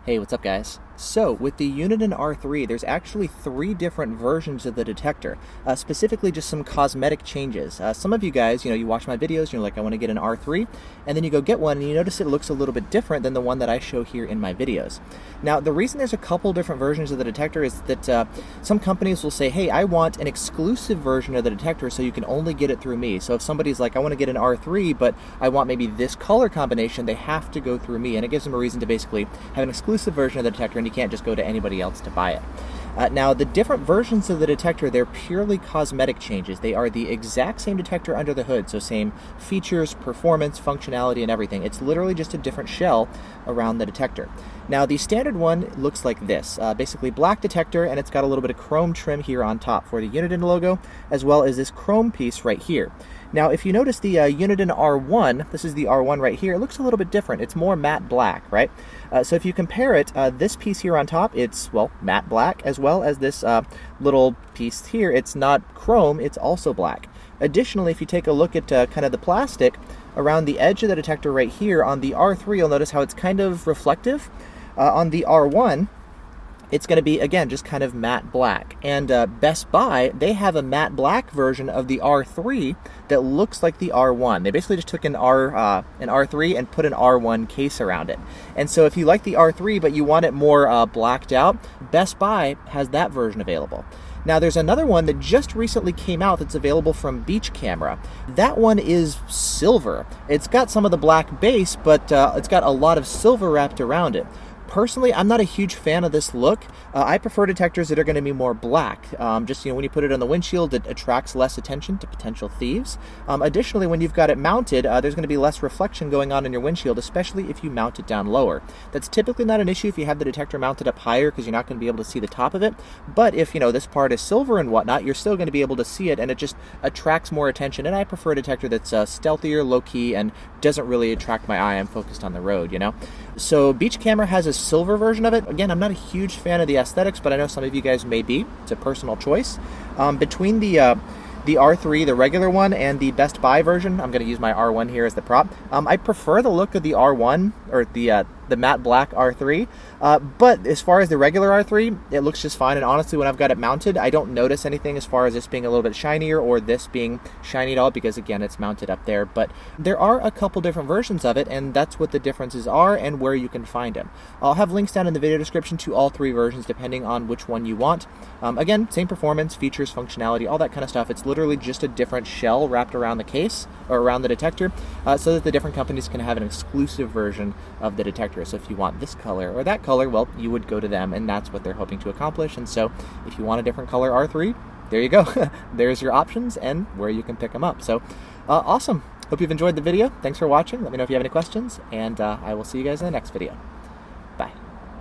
Hey, what's up guys? So, with the Uniden R3, there's actually 3 different versions of the detector, specifically just some cosmetic changes. Some of you guys, you watch my videos, you're like, I want to get an R3, and then you go get one, and you notice it looks a little bit different than the one that I show here in my videos. Now, the reason there's a couple different versions of the detector is that some companies will say, hey, I want an exclusive version of the detector so you can only get it through me. So if somebody's like, I want to get an R3, but I want maybe this color combination, they have to go through me, and it gives them a reason to basically have an exclusive version of the detector, and you can't just go to anybody else to buy it. Now, the different versions of the detector, they're purely cosmetic changes. They are the exact same detector under the hood, so same features, performance, functionality, and everything. It's literally just a different shell around the detector. Now, the standard one looks like this. Basically black detector, and it's got a little bit of chrome trim here on top for the Uniden logo, as well as this chrome piece right here. Now, if you notice the Uniden R1, this is the R1 right here, it looks a little bit different. It's more matte black, right? So if you compare it, this piece here on top, it's, well, matte black, as well as this little piece here. It's not chrome, it's also black. Additionally, if you take a look at kind of the plastic around the edge of the detector right here on the R3, you'll notice how it's kind of reflective. On the R1, it's going to be, again, just kind of matte black. And Best Buy, they have a matte black version of the R3 that looks like the R1. They basically just took an R3 and put an R1 case around it. And so if you like the R3 but you want it more blacked out, Best Buy has that version available. Now, there's another one that just recently came out that's available from Beach Camera. That one is silver. It's got some of the black base, but it's got a lot of silver wrapped around it. Personally, I'm not a huge fan of this look. I prefer detectors that are going to be more black. Just, when you put it on the windshield, it attracts less attention to potential thieves. Additionally, when you've got it mounted, there's going to be less reflection going on in your windshield, especially if you mount it down lower. That's typically not an issue if you have the detector mounted up higher, because you're not going to be able to see the top of it. But if, this part is silver and whatnot, you're still going to be able to see it, and it just attracts more attention. And I prefer a detector that's stealthier, low-key, and doesn't really attract my eye. I'm focused on the road, So Beach Camera has a silver version of it. Again, I'm not a huge fan of the aesthetics, but I know some of you guys may be. It's a personal choice. Between the R3, the regular one, and the Best Buy version, I'm going to use my R1 here as the prop. I prefer the look of the R1, or the matte black R3, but as far as the regular R3, it looks just fine, and honestly, when I've got it mounted, I don't notice anything as far as this being a little bit shinier or this being shiny at all, because again, it's mounted up there. But there are a couple different versions of it, and that's what the differences are and where you can find them. I'll have links down in the video description to all 3 versions depending on which one you want. Again, same performance, features, functionality, all that kind of stuff. It's literally just a different shell wrapped around the case, or around the detector, so that the different companies can have an exclusive version of the detector. So if you want this color or that color, well, you would go to them, and that's what they're hoping to accomplish. And so if you want a different color R3, there you go. There's your options and where you can pick them up. So awesome. Hope you've enjoyed the video. Thanks for watching. Let me know if you have any questions, and I will see you guys in the next video.